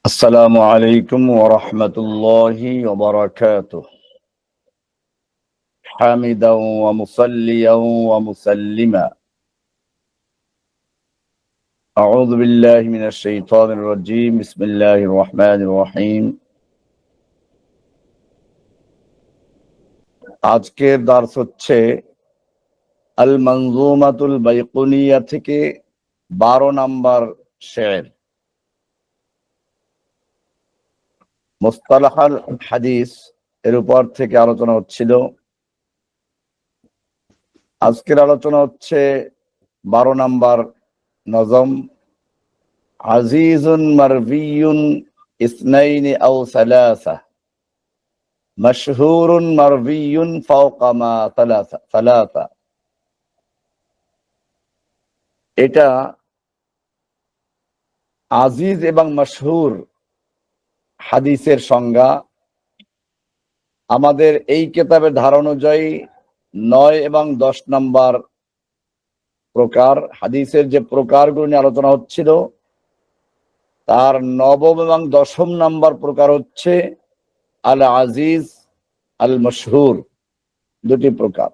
السلام عليكم ورحمة الله وبركاته. حامدا ومصليا ومسلما. أعوذ بالله من الشيطان الرجيم. بسم الله الرحمن الرحيم. আজকের দার্স হচ্ছে আল মনজুমাতুল বাইকুনিয়া থেকে 12 নম্বর শের। মুস্তালাহ আল হাদিস এর উপর থেকে আলোচনা হচ্ছিল। আজকের আলোচনা হচ্ছে 12 নম্বর নজম। আজিজুন মারভিয়ুন ইসনাইনি আও সালাসা, মাশহুরুন মারভিয়ুন ফাওকা মা সালাসা। এটা আজিজ এবং মাশহুর হাদিসের সংজ্ঞা। আমাদের এই কিতাবের ধারা অনুযায়ী 9 এবং 10 নম্বর প্রকার হাদিসের যে প্রকারগুলো নিয়ে আলোচনা হচ্ছিল, তার 9ম এবং 10ম নম্বর প্রকার হচ্ছে আল আজিজ আল মশহুর। দুটি প্রকার।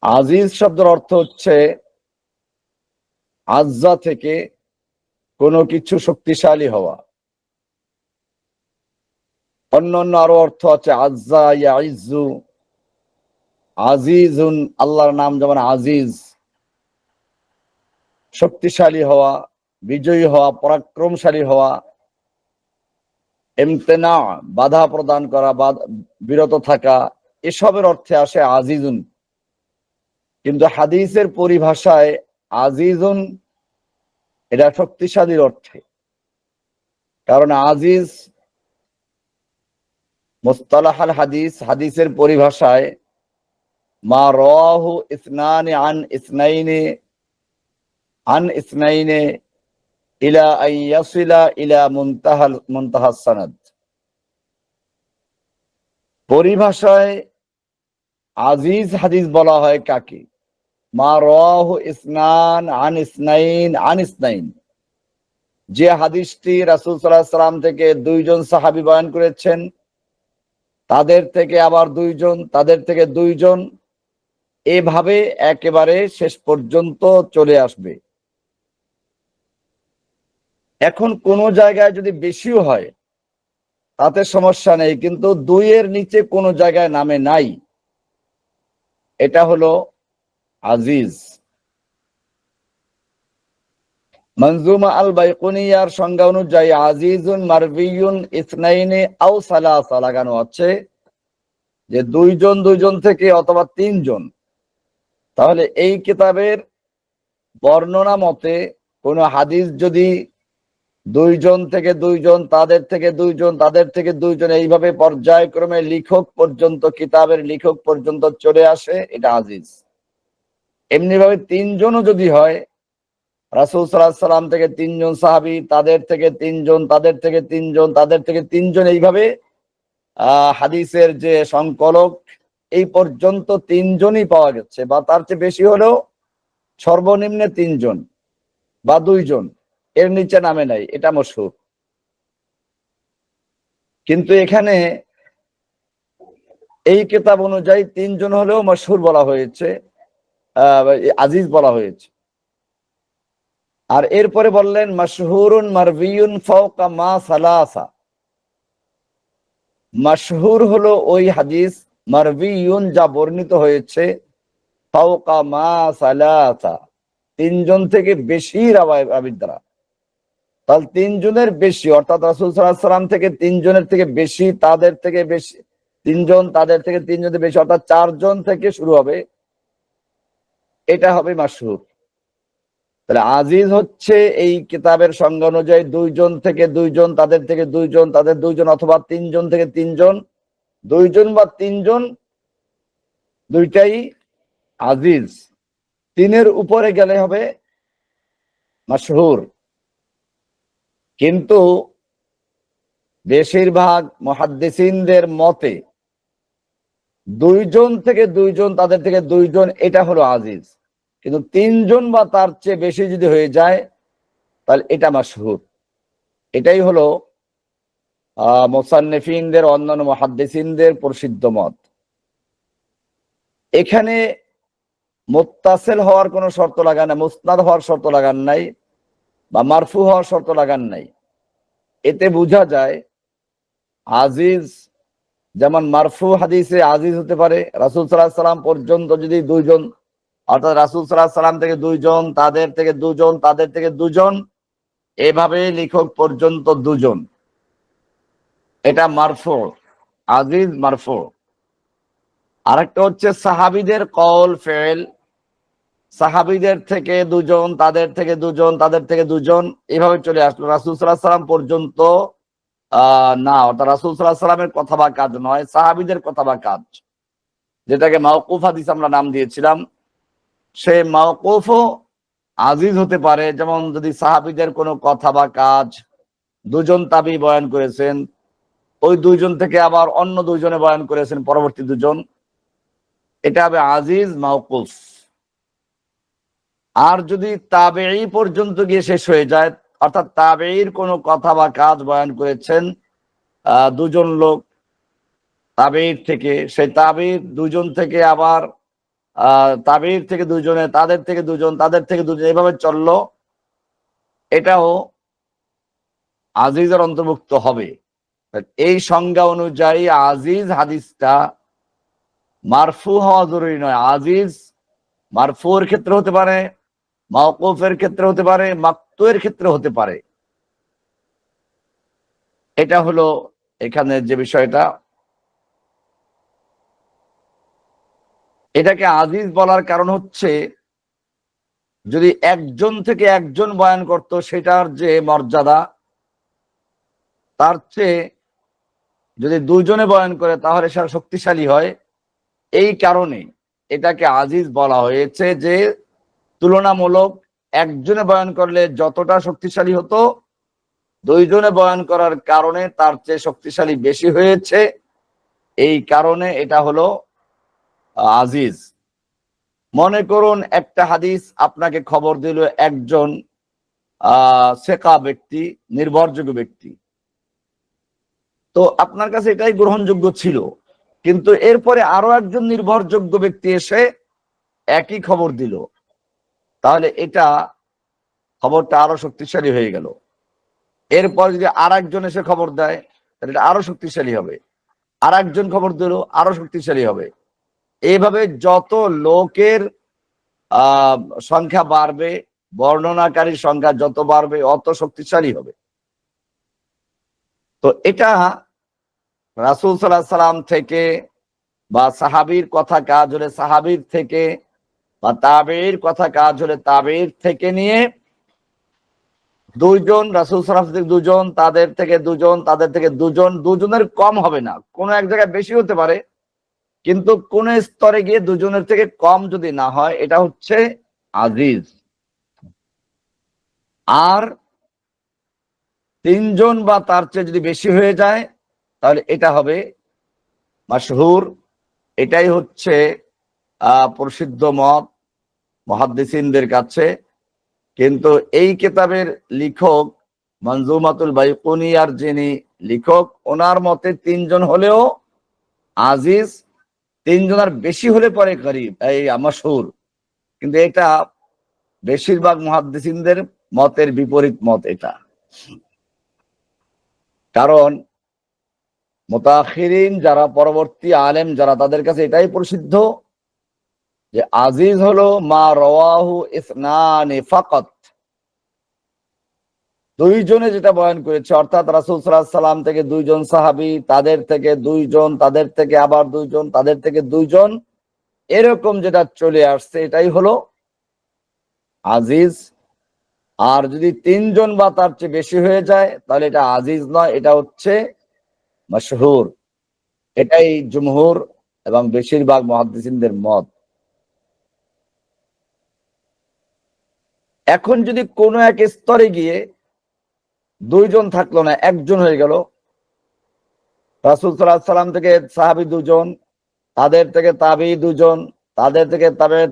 আজিজ শব্দের অর্থ হচ্ছে আজ্জা থেকে কোনো কিছু শক্তিশালী হওয়া। অন্য আরো অর্থ আছে আজ্জা ইয়াইজ্জু, আজিজুন, আল্লাহর নাম যেমন আজিজ, শক্তিশালী হওয়া, বিজয়ী হওয়া, পরাক্রমশালী হওয়া। ইমতিনা, বাধা প্রদান করা, বিরত থাকা, এসবের অর্থে আসে আজিজুন। কিন্তু হাদিসের পরিভাষায় আজিজুন এটা শক্তিশালীর অর্থে। কারণ আজিজ মুস্তালাহ আল হাদিস, হাদিসের পরিভাষায় মা রাহু ইসনানি আন ইসনাইনে ইলা আন ইয়াসিলা ইলা মুনতাহা সানাদ। পরিভাষায় আজিজ হাদিস বলা হয় কাকে? মা রাহু ইসনান আন ইসনাইন, যে হাদিসটি রাসূল সাল্লাল্লাহু আলাইহি সাল্লাম থেকে 2 জন সাহাবী বয়ান করেছেন, তাদের থেকে আবার 2 জন, তাদের থেকে 2 জন, এভাবে একেবারে শেষ পর্যন্ত চলে আসবে। এখন কোন জায়গায় যদি বেশিও হয় তাতে সমস্যা নেই, কিন্তু 2 এর নিচে কোন জায়গায় নামে নাই, এটা হলো আজিজ। মনজুমা আল বাইকুনিয়ার সংজ্ঞা অনুযায়ী আজিজুন মারভিয়ুন ইসনাইনে আও সালাসা লাগানো আছে যে 2 জন থেকে অথবা 3 জন। তাহলে এই কিতাবের বর্ণনা মতে কোন হাদিস যদি 2 জন থেকে 2 জন, তাদের থেকে 2 জন, তাদের থেকে 2 জন, এইভাবে পর্যায়ক্রমে লেখক পর্যন্ত, কিতাবের লেখক পর্যন্ত চলে আসে, এটা আজিজ। এমনি ভাবে 3 জনও যদি হয়, রাসূল সাল্লাল্লাহু আলাইহি সাল্লাম থেকে 3 জন সাহাবী, তাদের থেকে 3 জন, তাদের থেকে 3 জন, তাদের থেকে 3 জন, এইভাবে হাদিসের যে সংকলক এই পর্যন্ত 3 জনই পাওয়া গেছে, বা তার চেয়ে বেশি হলেও সর্বনিম্নে 3 জন বা 2 জন, এর নিচে নামে নাই, এটা মশহুর। কিন্তু এখানে এই কিতাব অনুযায়ী 3 জন হলেও মশহুর বলা হয়েছে, আজিজ বলা হয়েছে। আর এরপরে বললেন মাশহুরুন মারভিয়ুন ফাওকা মা সালাসা। মাশহুর হলো ওই হাদিস, মারভিয়ুন যা বর্ণিত হয়েছে, ফাওকা মা সালাসা 3 জন থেকে বেশি রাবীর দ্বারা। তাহলে 3 জনের বেশি, অর্থাৎ রাসূল সাল্লাল্লাহু আলাইহি সাল্লাম থেকে 3 জনের থেকে বেশি, তাদের থেকে বেশি 3 জন, তাদের থেকে 3 জনের বেশি, অর্থাৎ 4 জন থেকে শুরু হবে, এটা হবে মাশহুর। তাহলে আজিজ হচ্ছে এই কিতাবের সংজ্ঞা অনুযায়ী 2 জন থেকে 2 জন, তাদের থেকে 2 জন, তাদের 2 জন, অথবা 3 জন থেকে 3 জন, 2 জন বা 3 জন, দুইটাই আজিজ। 3-এর উপরে গেলে হবে মাশহুর। কিন্তু বেশিরভাগ মুহাদ্দিসিনদের মতে 2 জন থেকে 2 জন, তাদের থেকে 2 জন, এটা হলো আজিজ। কিন্তু 3 জন বা তার চেয়ে বেশি যদি হয়ে যায় তাহলে এটা মাশহুর। এটাই হলো মুসান্নিফিনদের, অন্যান্য মুহাদ্দিসিনদের প্রসিদ্ধ মত। এখানে মুত্তাসিল হওয়ার কোনো শর্ত লাগান নাই, মুসনাদ হওয়ার শর্ত লাগান নাই, বা মারফু হওয়ার শর্ত লাগান নাই। এতে বোঝা যায় আজিজ, যেমন মারফু হাদিসে আজিজ হতে পারে রাসূল সাল্লাল্লাহু আলাইহি সাল্লাম পর্যন্ত যদি দুইজন, অর্থাৎ রাসূল সাল্লাল্লাহু আলাইহি সাল্লাম থেকে দুইজন, তাদের থেকে দুজন, তাদের থেকে দুজন, এভাবে লেখক পর্যন্ত দুজন, এটা মারফু, আজিজ মারফু। আরেকটা হচ্ছে সাহাবীদের কওল ফেল, সাহাবীদের থেকে দুজন, তাদের থেকে দুজন, তাদের থেকে দুজন, এভাবে চলে আসলো রাসূল সাল্লাল্লাহু আলাইহি সাল্লাম পর্যন্ত না, অর্থাৎ রাসূল সাল্লাল্লাহু আলাইহি সাল্লামের কথা বা কাজ নয়, সাহাবীদের কথা বা কাজ, যেটাকে মাওকুফ হাদিস আমরা নাম দিয়েছিলাম। সে মাওকুফও আজিজ হতে পারে, যেমন যদি সাহাবীদের কোনো কথা বা কাজ দুজন তাবী বয়ান করেছেন, ওই দুইজন থেকে আবার অন্য দুইজনে বয়ান করেছেন, পরবর্তী দুজন, এটা হবে আজিজ মাওকুফ। আর যদি তাবেঈ পর্যন্ত গিয়ে শেষ হয়ে যায়, অর্থাৎ তাবেঈর কোনো কথা বা কাজ বয়ান করেছেন দুজন লোক তাবেঈর থেকে, সেই তাবেঈর দুজন থেকে আবার তাবেঈর থেকে দুজনে, তাদের থেকে দুজন, তাদের থেকে দুজন, এভাবে চললো, এটাও আজিজের অন্তর্ভুক্ত হবে। এই সংজ্ঞা অনুযায়ী আজিজ হাদিসটা মারফু হওয়া জরুরি নয়। আজিজ মারফুর ক্ষেত্রে হতে পারে, মাওকুফের ক্ষেত্রে হতে পারে, মাকতুয়ের ক্ষেত্রে হতে পারে। এটা হলো এখানে যে বিষয়টা। এটাকে আজিজ বলার কারণ হচ্ছে, যদি একজন থেকে একজন বয়ান করত, সেটার যে মর্যাদা, তার চেয়ে যদি দুইজনে বয়ান করে তাহলে সেটা শক্তিশালী হয়। এই কারণে এটাকে আজিজ বলা হয়েছে, যে তুলনামূলক একজনে বয়ান করলে যতটা শক্তিশালী হতো, দুইজনে বয়ান করার কারণে তার চেয়ে শক্তিশালী বেশি হয়েছে। এই কারণে এটা হলো আজিজ। মনে করুন একটা হাদিস আপনাকে খবর দিল একজন সেকা ব্যক্তি, নির্ভরযোগ্য ব্যক্তি, তো আপনার কাছে এটাই গ্রহণযোগ্য ছিল, কিন্তু এরপরে আরো একজন নির্ভরযোগ্য ব্যক্তি এসে একই খবর দিল, তাহলে এটা খবরটা আরো শক্তিশালী হয়ে গেল। এরপর যদি আর একজন এসে খবর দেয়, তাহলে এটা আরো শক্তিশালী হবে, আর একজন খবর দিল, আরো শক্তিশালী হবে। এইভাবে যত লোকের সংখ্যা বাড়বে, বর্ণনাকারীর সংখ্যা যত বাড়বে, অত শক্তিশালী হবে। তো এটা রাসূল সাল্লাল্লাহু আলাইহি সাল্লাম থেকে, বা সাহাবীর কথা কাজ হলে সাহাবীর থেকে, বা তাবেঈর কথা কাজ হলে তাবেঈর থেকে নিয়ে দুইজন, রাসূল সাল্লাল্লাহু আলাইহি ওয়াসাল্লাম থেকে দুজন, তাদের থেকে দুজন, তাদের থেকে দুজন, দুজনের কম হবে না, কোনো এক জায়গায় বেশি হতে পারে, কিন্তু কোন স্তরে গিয়ে দুজনের থেকে কম যদি না হয়, এটা হচ্ছে আজিজ। আর তিনজন বা তার চেয়ে যদি বেশি হয়ে যায়, তাহলে এটা হবে মাশহুর। এটাই হচ্ছে প্রসিদ্ধ মত মুহাদ্দিসিনদের কাছে। কিন্তু এই কিতাবের লেখক মনজুমাতুল বাইকুনিয়ার যিনি লেখক, ওনার মতে তিনজন হলেও আজিজ, তিনজনের বেশি হলে পরে গরীব, এই মাশহুর। কিন্তু এটা বেশিরভাগ মুহাদ্দিসিনদের মতের বিপরীত মত এটা। কারণ মুতাআখিরিন যারা, পরবর্তী আলেম যারা, তাদের কাছে এটাই প্রসিদ্ধ যে আজিজ হলো মা রাওয়াহু ইসনানি ফাকাত, দুইজনে যেটা বয়ান করেছে, অর্থাৎ রাসূল সাল্লাল্লাহু আলাইহি সাল্লাম থেকে দুইজন সাহাবী, তাদের থেকে দুইজন, তাদের থেকে আবার দুইজন, তাদের থেকে দুইজন, এরকম যেটা চলে আসছে, এটাই হলো আজিজ। আর যদি তিনজন বা তার চেয়ে বেশি হয়ে যায়, তাহলে এটা আজিজ নয়, এটা হচ্ছে মাশহুর। এটাই জুমহুর এবং বেশিরভাগ মুহাদ্দিসিনদের মত। এখন যদি কোনো এক স্তরে গিয়ে দুইজন থাকলো না, একজন হয়ে গেল, রাসূল সাল্লাল্লাহু আলাইহি সাল্লাম থেকে সাহাবী দুজন, তাদের থেকে তাবেঈ দুজন, তাদের থেকে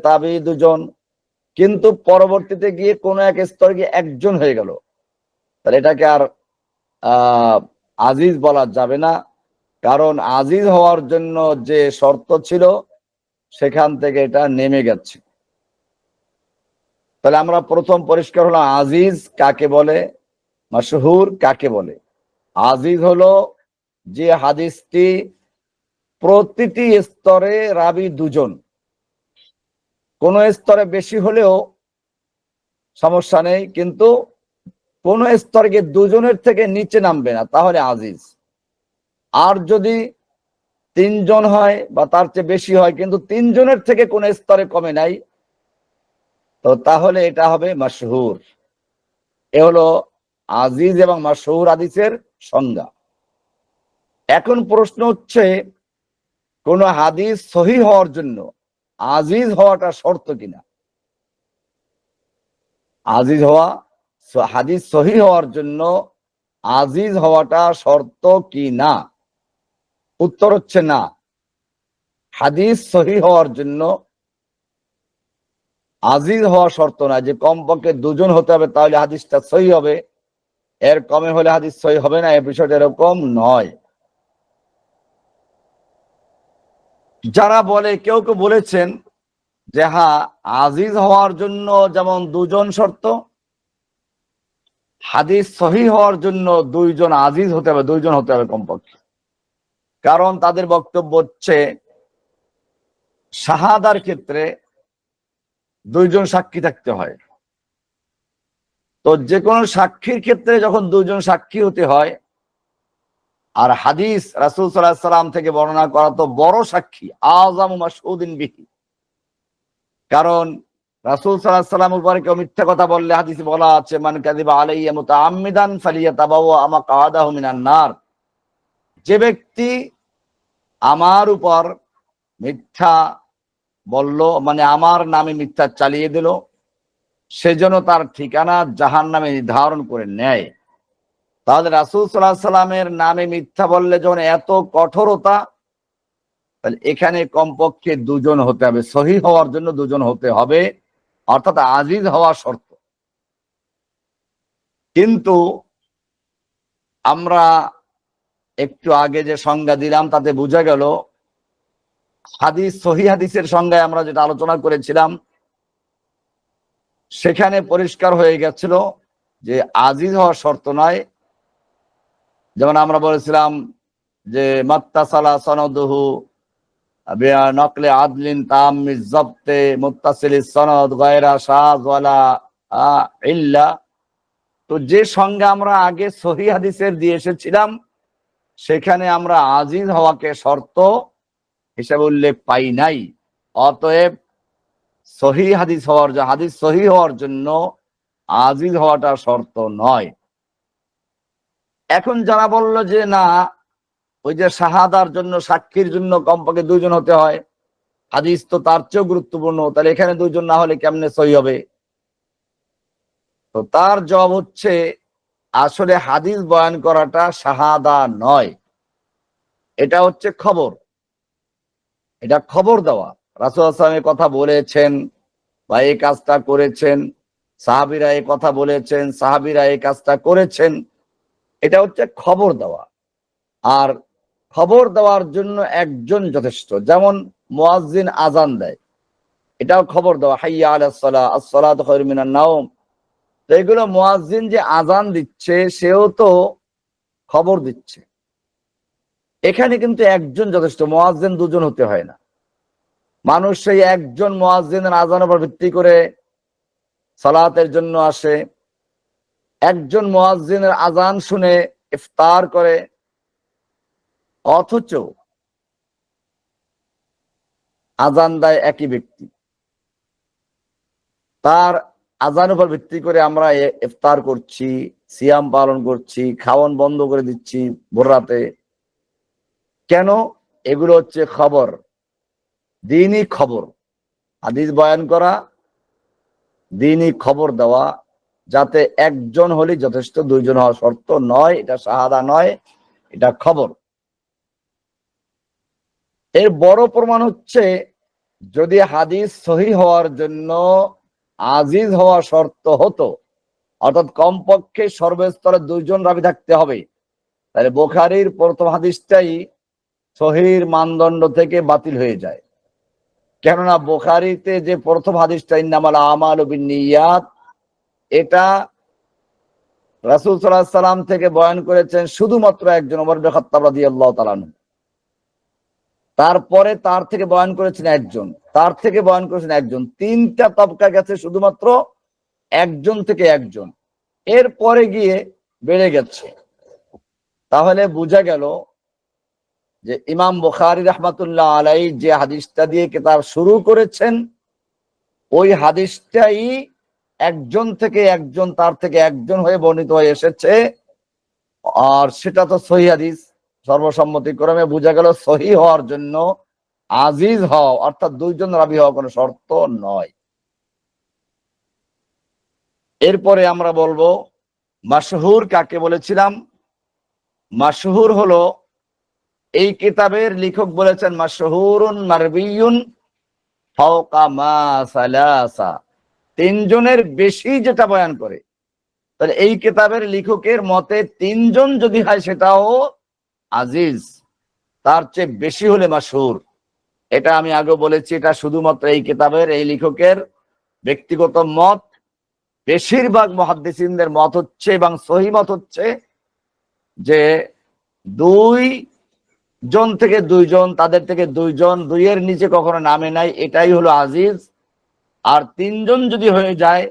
তাবেঈ দুজন, কিন্তু পরবর্তীতে গিয়ে কোনো এক স্তরে গিয়ে একজন হয়ে গেল, তাহলে এটাকে আর আজিজ বলা যাবে না, কারণ আজিজ হওয়ার জন্য যে শর্ত ছিল সেখান থেকে এটা নেমে গেছে। তাহলে আমরা প্রথম পরিষ্কার হলো আজিজ কাকে বলে, মাশহুর কাকে বলে। আজিজ হলো যে হাদিসটি প্রতিটি স্তরে রাবি দুজন, কোন স্তরে বেশি হলেও সমস্যা নেই, কিন্তু কোন স্তরে দুজনের থেকে নিচে নামবে না, তাহলে আজিজ। আর যদি তিনজন হয় বা তার চেয়ে বেশি হয় কিন্তু তিনজনের থেকে কোন স্তরে কমে নাই, তো তাহলে এটা হবে মাশহুর। এ হলো আজিজ এবং মাশহুর হাদিসের সংজ্ঞা। এখন প্রশ্ন হচ্ছে, কোন হাদিস সহিহ হওয়ার জন্য আজিজ হওয়াটা শর্ত কিনা। আজিজ হওয়া, হাদিস সহিহ হওয়ার জন্য আজিজ হওয়াটা শর্ত কি না? উত্তর হচ্ছে না। হাদিস সহিহ হওয়ার জন্য আজিজ হওয়া শর্ত না, যে কমপক্ষে দুজন হতে হবে তাহলে হাদিসটা সহিহ হবে, এর কমে হলে হাদিস সহিহ হবে না, এই বিষয়টা এরকম নয়। যারা বলে, কেউ কেউ বলেছেন যে হ্যাঁ, আজিজ হওয়ার জন্য যেমন দুজন শর্ত, হাদিস সহিহ হওয়ার জন্য দুইজন আজিজ হতে হবে, দুইজন হতে হবে কমপক্ষে। কারণ তাদের বক্তব্য হচ্ছে শাহাদার ক্ষেত্রে দুইজন সাক্ষী থাকতে হয়। তো যে কোনো সাক্ষীর ক্ষেত্রে যখন দুইজন সাক্ষী হতে হয়, আর হাদিস রাসূল সাল্লাল্লাহু আলাইহি সাল্লাম থেকে বর্ণনা করা তো বড় সাক্ষী, আযামু মাশহুদিন বিহি। কারণ রাসূল সাল্লাল্লাহু আলাইহি সাল্লামের উপরে কেউ মিথ্যা কথা বললে হাদিসে বলা আছে, মান কাযিবা আলাইয়া মুতাআম্মিদান ফালিয়াতাবাওয়া মাকআদাহু মিনান নার। যে ব্যক্তি আমার উপর মিথ্যা বলল, মানে আমার নামে মিথ্যা চালিয়ে দিল, সেজন্য তার ঠিকানা জাহান্নামে নির্ধারণ করে নেয়। তাহলে রাসূল সাল্লাল্লাহু আলাইহি সাল্লামের নামে মিথ্যা বললে যখন এত কঠোরতা, তাহলে এখানে কমপক্ষে দুজন হতে হবে, সহিহ হওয়ার জন্য দুজন হতে হবে, অর্থাৎ আজিজ হওয়া শর্ত। কিন্তু আমরা একটু আগে যে সংজ্ঞা দিলাম তাতে বোঝা গেল, হাদিস সহিহ হাদিসের সংজ্ঞায় আমরা যেটা আলোচনা করেছিলাম সেখানে পরিষ্কার হয়ে গেছিল যে আজিজ হওয়া শর্ত নয়। যেমন আমরা বলেছিলাম যে মাত্তাসালা সনদুহু নকলে আদলিন তামিজ জবতে মুত্তাসিলিস সনদ গায়রা শায ওয়ালা ইল্লা। তো যে সংজ্ঞা আমরা আগে সহিহ হাদিসের দিয়ে এসেছিলাম সেখানে আমরা আজিজ হওয়াকে শর্ত হিসেবে উল্লেখ পাই নাই। অতএব সহিহ হাদিস হওয়ার, হাদিস সহিহ হওয়ার জন্য আজিজ হওয়াটা শর্ত নয়। এখন যারা বলল যে না, ওই যে শাহাদার জন্য, সাক্ষীর জন্য কমপক্ষে দুইজন হতে হয়, হাদিস তো তার চেয়েও গুরুত্বপূর্ণ, তাহলে এখানে দুইজন না হলে কেমনে সহিহ হবে? তো তার জবাব হচ্ছে, আসলে হাদিস বয়ান করাটা শাহাদা নয়, এটা হচ্ছে খবর, এটা খবর দেওয়া। রাসূল সাল্লাল্লাহু আলাইহি ওয়াসাল্লাম কথা বলেছেন বা এই কাজটা করেছেন, সাহাবীরা এই কথা বলেছেন, সাহাবীরা এই কাজটা করেছেন, এটা হচ্ছে খবর দেওয়া। আর খবর দেওয়ার জন্য একজন যথেষ্ট। যেমন মুয়াজ্জিন আজান দেয়, এটাও খবর দেওয়া, হাইয়া আলাস সালাহ, আস-সালাতু খায়রুম মিনান নাওম। তো এগুলো মুয়াজ্জিন যে আজান দিচ্ছে সেও তো খবর দিচ্ছে। এখানে কিন্তু একজন যথেষ্ট, মুয়াজ্জিন দুজন হতে হয় না। মানুষ সেই একজন মুয়াজ্জিনের আজানের উপর ভিত্তি করে সালাতের জন্য আসে, একজন মুয়াজ্জিনের আজান শুনে ইফতার করে, অথচ আজান দেয় একই ব্যক্তি। তার আজানের উপর ভিত্তি করে আমরা ইফতার করছি, সিয়াম পালন করছি, খাওয়ান বন্ধ করে দিচ্ছি ভোর রাতে। কেন? এগুলো হচ্ছে খবর, দ্বীনি খবর। হাদিস বয়ান করা, দ্বীনি খবর দেওয়া, যাতে একজন হলেই যথেষ্ট, দুইজন হওয়া শর্ত নয়। এটা শাহাদা নয়, এটা খবর। এর বড় প্রমাণ হচ্ছে, যদি হাদিস সহিহ হওয়ার জন্য আজিজ হওয়া শর্ত হতো, অর্থাৎ কমপক্ষে সর্বস্তরে 2 জন রাবী থাকতে হবে। তাহলে বুখারীর প্রথম হাদিসটাই সহির মানদণ্ড থেকে বাতিল হয়ে যায়। কেননা বুখারীতে যে প্রথম হাদিসটা ইন্নামাল আমালু বিন্নিয়াত, এটা রাসূল সাল্লাল্লাহু আলাইহি সাল্লাম থেকে বয়ান করেছেন শুধুমাত্র একজন, ওমর ইবনে খাত্তাব রাদিয়াল্লাহু তাআলা আনহু। তারপরে তার থেকে বয়ান করেছেন একজন, তার থেকে বয়ান করেছেন একজন, 3টা তবকা গেছে শুধুমাত্র একজন থেকে একজন, এরপরে গিয়ে বেড়ে গেছে। তাহলে বোঝা গেল যে ইমাম বুখারী রাহমাতুল্লাহ আলাইহি যে হাদিসটা দিয়ে কিতাব শুরু করেছেন, ওই হাদিসটাই একজন থেকে একজন, তার থেকে একজন হয়ে বর্ণিত হয়ে এসেছে। আর সেটা তো সহিহ হাদিস, সর্বসম্মতিক্রমে বোঝা গেল সহিহ হওয়ার জন্য আজিজ হওয়া অর্থাৎ 2 জন রাবী হওয়া কোনো শর্ত নয়। এরপরে আমরা বলবো মাশহুর কাকে বলেছিলাম। মাশহুর হলো, এই কিতাবের লেখক বলেছেন মাশহুরুন মারবিয়ুন ফাওকা মা সালাসা, 3 জনের বেশি যেটা বয়ান করে। তাহলে এই কিতাবের লেখকের মতে 3 জন যদি হয় সেটাও আজিজ, তার চেয়ে বেশি হলে মাশহুর। এটা আমি আগে বলেছি, এটা শুধুমাত্র এই কিতাবের এই লেখকের ব্যক্তিগত মত। বেশিরভাগ মুহাদ্দিসিনদের মত হচ্ছে এবং সহিহ মত হচ্ছে যে 2 জন থেকে 2 জন, তাদের থেকে 2 জন, 2 এর নিচে কখনো নামে নাই, এটাই হলো আজিজ। আর 3 জন যদি হয়ে যায়,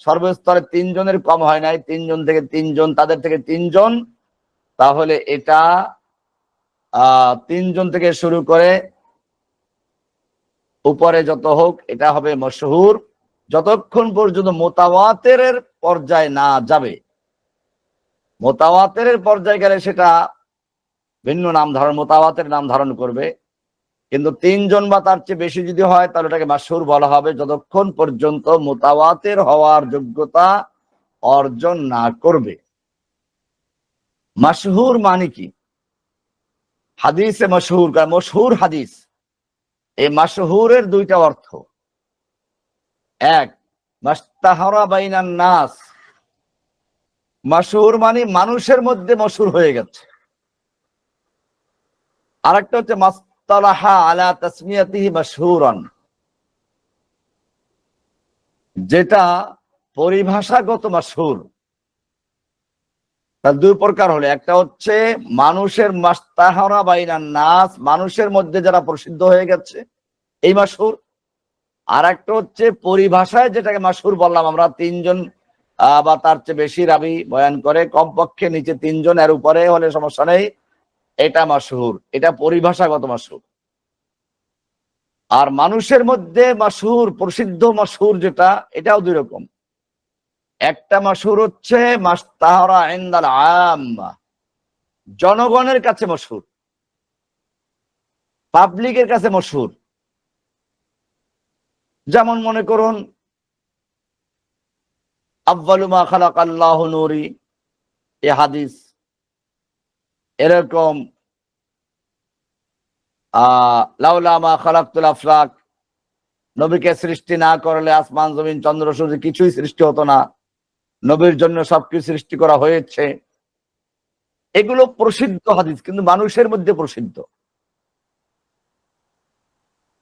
সর্বস্তরে 3 জনের কম হয় নাই, 3 জন থেকে 3 জন, তাদের থেকে 3 জন, তাহলে এটা 3 জন থেকে শুরু করে উপরে যত হোক এটা হবে মাশহুর, যতক্ষণ পর্যন্ত মুতাওয়াতিরের পর্যায়ে না যাবে। মুতাওয়াতিরের পর্যায়ে গেলে সেটা ভিন্ন নাম ধারণ, মুতাওয়াতির নাম ধারণ করবে। কিন্তু 3 জন বা তার চেয়ে বেশি যদি হয় তাহলে এটাকে মাশহুর বলা হবে, যতক্ষণ পর্যন্ত মুতাওয়াতির হওয়ার যোগ্যতা অর্জন না করবে। মাশহুর মানে কি? হাদিসে মাশহুর, মশহুর হাদিস। এই মাশহুরের 2টা অর্থ। এক, মাশতাহারা বাইনান নাস, মাশহুর মানে মানুষের মধ্যে মশহুর হয়ে গেছে। আরেকটা হচ্ছে মাসতালাহা আলা তাসমিয়াতিহি মাশহুরান, যেটা পরিভাষাগত মাশহুর। তার 2 প্রকার হলো, একটা হচ্ছে মানুষের মাসতাহারা বাইনান নাস, মানুষের মধ্যে যারা প্রসিদ্ধ হয়ে গেছে এই মাশহুর। আর একটা হচ্ছে পরিভাষায় যেটাকে মাশহুর বললাম আমরা, 3 জন বা তার চেয়ে বেশি রাবী বয়ান করে, কমপক্ষে নিচে 3 জন, এর উপরে হলে সমস্যা নেই, এটা মাশহুর। এটা পরিভাষাগত মাশহুর। আর মানুষের মধ্যে মাশহুর, প্রসিদ্ধ মাশহুর যেটা, এটাও 2 রকম। একটা মাশহুর হচ্ছে মাশতাহারা ইনদাল আম্মা, জনগণের কাছে মশহুর, পাবলিকের কাছে মশহুর। যেমন মনে করুন আউয়ালু মা খালাকাল্লাহু নূরি, এই হাদিস। এরকম লাউলা মা খালাকতুল আফলাক, নবীকে সৃষ্টি না করলে আসমান জমিন চন্দ্র সূর্য কিছুই সৃষ্টি হতো না, নবীর জন্য সবকিছু সৃষ্টি করা হয়েছে। এগুলো প্রসিদ্ধ হাদিস, কিন্তু মানুষের মধ্যে প্রসিদ্ধ।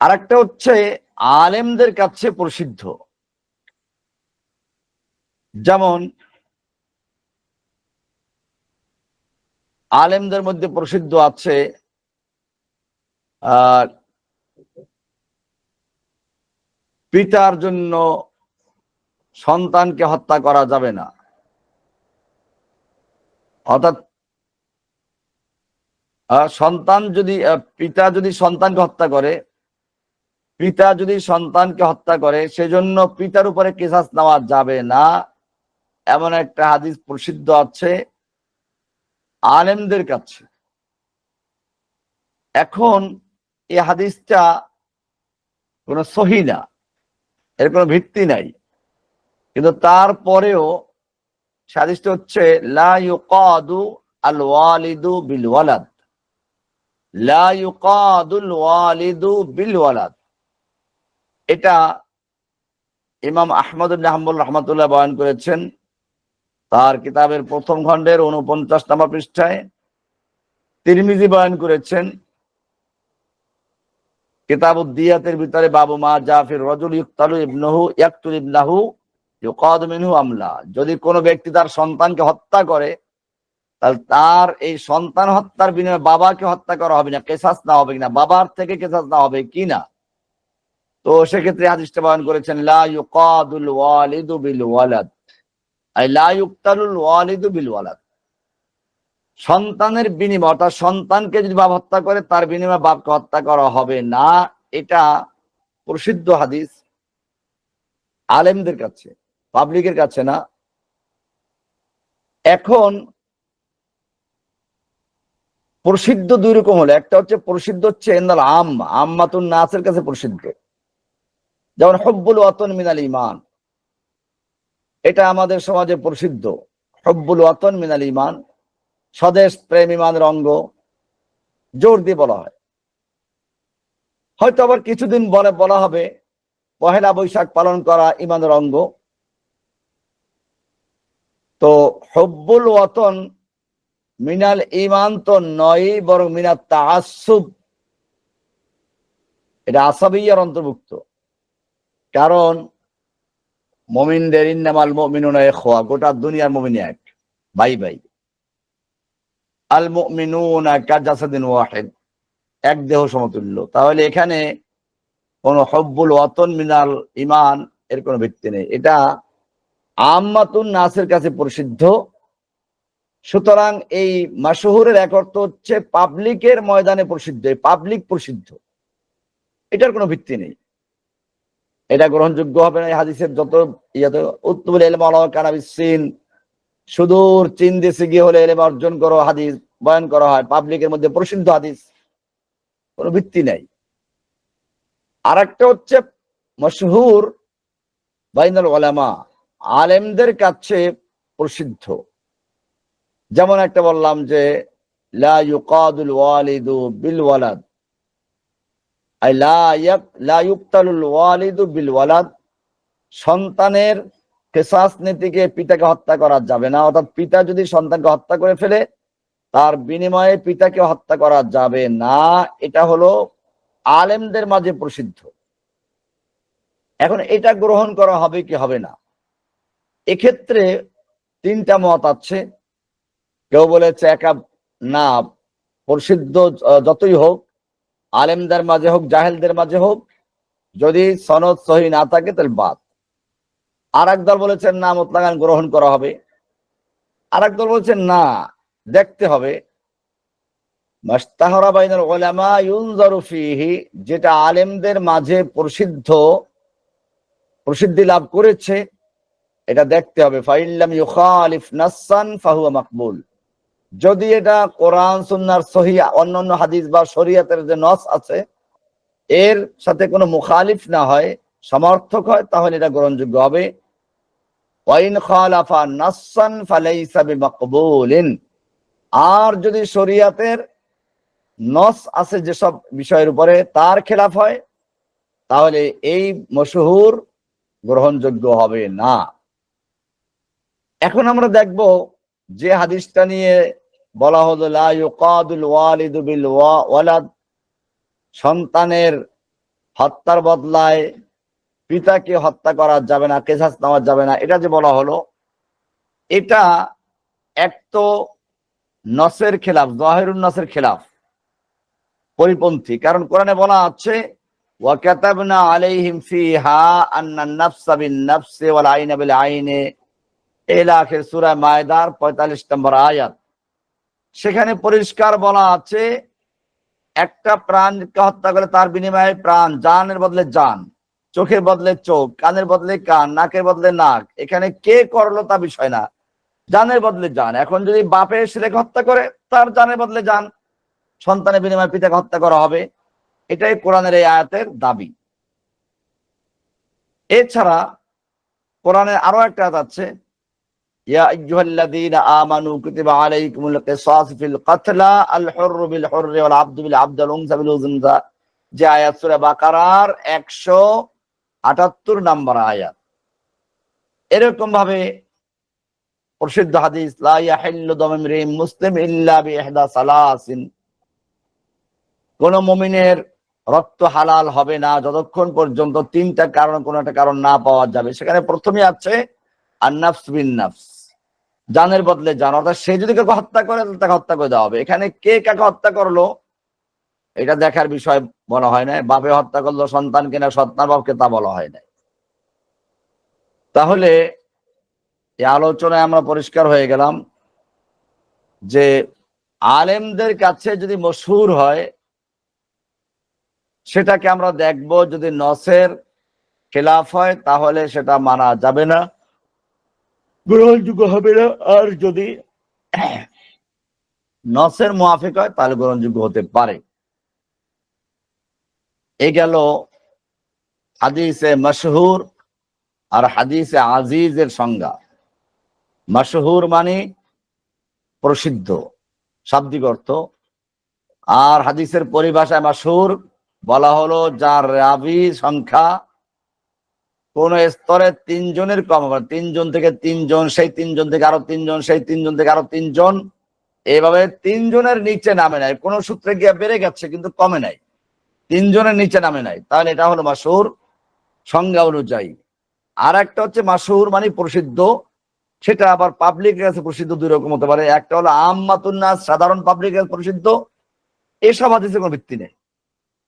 আরেকটা হচ্ছে আলেমদের কাছে প্রসিদ্ধ। যেমন আলেমদের মধ্যে প্রসিদ্ধ আছে পিতার জন্য সন্তানকে হত্যা করা যাবে না। অর্থাৎ সন্তান যদি পিতা যদি সন্তানকে হত্যা করে, পিতা যদি সন্তানকে হত্যা করে, সেজন্য পিতার উপরে কিসাস নেওয়া যাবে না, এমন একটা হাদিস প্রসিদ্ধ আছে আলেমদের কাছে। এখন এই হাদিসটা কোনো সহিহ না, এর কোনো ভিত্তি নাই, কিন্তু তারপরেও হাদিসটা হচ্ছে লা ইউকাদু আল ওয়ালিদু বিল ওয়ালাদ, লা ইউকাদুল ওয়ালিদু বিল ওয়ালাদ। এটা ইমাম আহমদ ইবনে হাম্বল রাহমাতুল্লাহ বয়ান করেছেন তার কিতাবের প্রথম খণ্ডের 49 নম্বর পৃষ্ঠায় তিরমিজি বয়ান করেছেন কিতাবুদ্দিয়াতের ভিতরে বাবু মা জাফির রজুল ইউক্তালু ইবনুহু ইয়াকতুল ইবনাহু ইউকাদ মিনহু আমলা। যদি কোনো ব্যক্তি তার সন্তানকে হত্যা করে, তাহলে তার এই সন্তান হত্যার বিনিময়ে বাবাকে হত্যা করা হবে না, কেসাস না হবে কিনা, বাবার থেকে কেসাস না হবে কিনা। তো সেক্ষেত্রে হাদিসটা বয়ান করেছেন লা ইউকাদুল ওয়ালিদু বিল ওয়ালাদ, আই লা ইউক্তালুল ওয়ালিদু বিল ওয়ালাদ। সন্তানের বিনিময়ে, অর্থাৎ সন্তানকে যদি বাপ হত্যা করে তার বিনিময়ে বাপকে হত্যা করা হবে না। এটা প্রসিদ্ধ হাদিস আলেমদের কাছে, পাবলিকের কাছে না। এখন প্রসিদ্ধ দুই রকম হলো, একটা হচ্ছে প্রসিদ্ধ হচ্ছে এন্দাল আম্মাতুন নাসের কাছে প্রসিদ্ধ, যেমন হুব্বুল ওয়াতন মিনাল ঈমান, এটা আমাদের সমাজে প্রসিদ্ধ। হুব্বুল ওয়াতন মিনাল ঈমান, স্বদেশ প্রেম ঈমানের অঙ্গ, জোর দিয়ে বলা হয়। হয়তো আবার কিছুদিন বলা হবে পহেলা বৈশাখ পালন করা ঈমানের অঙ্গ। তো হুব্বুল ওয়াতন মিনাল ঈমান তো নয়, বরং মিনাত তাআসসুব, এটা আসাবিয়ার অন্তর্ভুক্ত। কারণ মুমিনদের ইন্নামাল মুমিনুনা ইখওয়া, গোটা দুনিয়ার মুমিন এক, ভাই ভাই। আল মুমিনুনা কাজাসাদিন ওয়াহিদ, এক দেহ সমতুল্য। তাহলে এখানে কোন হুব্বুল ওয়াতন মিনাল ঈমান এর কোনো ভিত্তি নেই, এটা আম্মাতুন নাসের কাছে প্রসিদ্ধ। সুতরাং এই মাশহুরের এক অর্থ হচ্ছে পাবলিকের ময়দানে প্রসিদ্ধ, পাবলিক প্রসিদ্ধ, এটার কোনো ভিত্তি নেই, এটা গ্রহণযোগ্য হবে না। এই হাদিসের যত উত্তুবুল ইলম আলা কানাবিস সিন, সুদূর চীন দেশে গিয়ে হলে ইলম অর্জন করো হাদিস বয়ান করা হয়, পাবলিকের মধ্যে প্রসিদ্ধ হাদিস, কোনো ভিত্তি নাই। আর একটা হচ্ছে মশহুর বাইনাল উলামা, আলেমদের কাছে প্রসিদ্ধ। যেমন একটা বললাম যে লা ইউকাদুল ওয়ালিদু বিল ওয়ালাদ, আই লা ইউক্তালুল ওয়ালিদু বিল ওয়ালাদ, সন্তানের কেসাস নীতিকে পিতাকে হত্যা করা যাবে না। অর্থাৎ পিতা যদি সন্তানকে হত্যা করে ফেলে তার বিনিময়ে পিতাকে হত্যা করা যাবে না, এটা হলো আলেমদের মাঝে প্রসিদ্ধ। এখন এটা গ্রহণ করা হবে কি হবে না, এক্ষেত্রে তিনটা মত আছে। কেউ বলেছে একা না, প্রসিদ্ধ যতই হোক, আলেমদের মাঝে হোক জাহেলদের মাঝে হোক, যদি সনদ সহি না থাকে তাহলে বাদ। আর একদল বলেছেন না, মুতলাকান গ্রহণ করা হবে। আর একদল বলছেন না, দেখতে হবে। মাশতাহারা বাইনাল উলামা ইউনজারু ফীহি, যেটা আলেমদের মাঝে প্রসিদ্ধি লাভ করেছে এটা দেখতে হবে। ফাইল্লাম ইউখালিফ নাসসান ফাহুয়া মাকবুল, যদি এটা কোরআন সুন্নাহর সহি অন্যান্য হাদিস বা শরীয়তের যে নস আছে এর সাথে কোনো মুখালিফ না হয়, সমর্থক হয়, তাহলে এটা গ্রহণযোগ্য হবে। ওয়াইন খালাফা নাসসান ফালাইসা বিমাকবুলিন, আর যদি শরীয়তের নস আছে যেসব বিষয়ের উপরে তার খেলাফ হয়, তাহলে এই মশহুর গ্রহণযোগ্য হবে না। এখন আমরা দেখব যে হাদিসটা নিয়ে বলা হলো লা ইউকাদুল ওয়ালিদু বিল ওয়ালাদ, সন্তানের হত্যার বদলায় পিতাকে হত্যা করা যাবে না, কেসাস নেওয়া যাবে না, এটা যে বলা হলো এটা এক তো নসের খেলাফ, যাহিরুন নসের খেলাফ, পরিপন্থী। কারণ কোরআনে বলা আছে ওয়া কাতাবনা আলাইহিম ফিহা আন্নান নাফসা বিন নাফসি ওয়াল আইনা বিল আইনি ইলা আখির সূরা মায়দার 45 নম্বর আয়াত। সেখানে পরিষ্কার বলা আছে একটা প্রাণকে হত্যা করে তার বিনিময়ে প্রাণ, জানের বদলে জান, চোখের বদলে চোখ, কানের বদলে কান, নাকের বদলে নাক। এখানে কে করলো তা বিষয় না, জানের বদলে জান। এখন যদি বাপের ছেলেকে হত্যা করে তার জানের বদলে জান, সন্তানের বিনিময়ে পিতাকে হত্যা করা হবে, এটাই কোরআনের এই আয়াতের দাবি। এছাড়া কোরআনের আরো একটা আয়াত আছে ইয়া আইয়ুহাল্লাযীনা আমানু কুতিবা আলাইকুমুল কিসাস ফিল কাতলা আল হুররু বিল হুররি ওয়াল আবদু বিল আবদি ওয়াল উনসা বিল উনসা, যে আয়াত সূরা বাকারার 178 নম্বর আয়াত। এরকম ভাবে প্রসিদ্ধ হাদিস, লা ইয়াহিল্লু দামু ইমরিইন মুসলিম ইল্লা বিইহদা সালাসিন, কোন মুমিনের রক্ত হালাল হবে না যতক্ষণ পর্যন্ত তিনটা কারণ, কোন একটা কারণ না পাওয়া যাবে। সেখানে প্রথমেই আছে আন-নাফস বিন-নাফস, জানের বদলে জান, অর্থাৎ সে যদি কাউকে হত্যা করে তাকে হত্যা করে দেওয়া হবে। এখানে কে কাকে হত্যা করলো এটা দেখার বিষয় বলা হয় না, বাপে হত্যা করলো সন্তানকে না সন্তান বাপকে, তা বলা হয় না। তাহলে এই আলোচনায় আমরা পরিষ্কার হয়ে গেলাম যে আলেমদের কাছে যদি মশহুর হয় সেটাকে আমরা দেখব, যদি নসের খেলাফ হয় তাহলে সেটা মানা যাবে না, গ্রহণযোগ্য হবে না। আর যদি নসের মুআফিক হয় তাহলে গ্রহণযোগ্য হতে পারে। এই গেল হাদিসে মশহুর আর হাদিসে আজিজের সংজ্ঞা। মশহুর মানে প্রসিদ্ধ, শাব্দিক অর্থ। আর হাদিসের পরিভাষায় মশহুর বলা হলো যার রাবি সংখ্যা কোন স্তরে তিনজনের কম হবে, তিনজন থেকে তিনজন, সেই তিনজন থেকে আরো তিনজন, সেই তিনজন থেকে আরো তিনজন, এভাবে তিনজনের নিচে নামে নাই। কোন সূত্রে গিয়ে বেড়ে গেছে কিন্তু কমে নাই, তিনজনের নিচে নামে নাই, তাহলে এটা হলো মাশহুর সংজ্ঞা অনুযায়ী। আর একটা হচ্ছে মাশহুর মানে প্রসিদ্ধ, সেটা আবার পাবলিকের কাছে প্রসিদ্ধ দুই রকম হতে পারে। একটা হলো আম্মাতুন নাস, সাধারণ পাবলিকের কাছে প্রসিদ্ধ, এসব হাদিসের কোনো ভিত্তি নেই।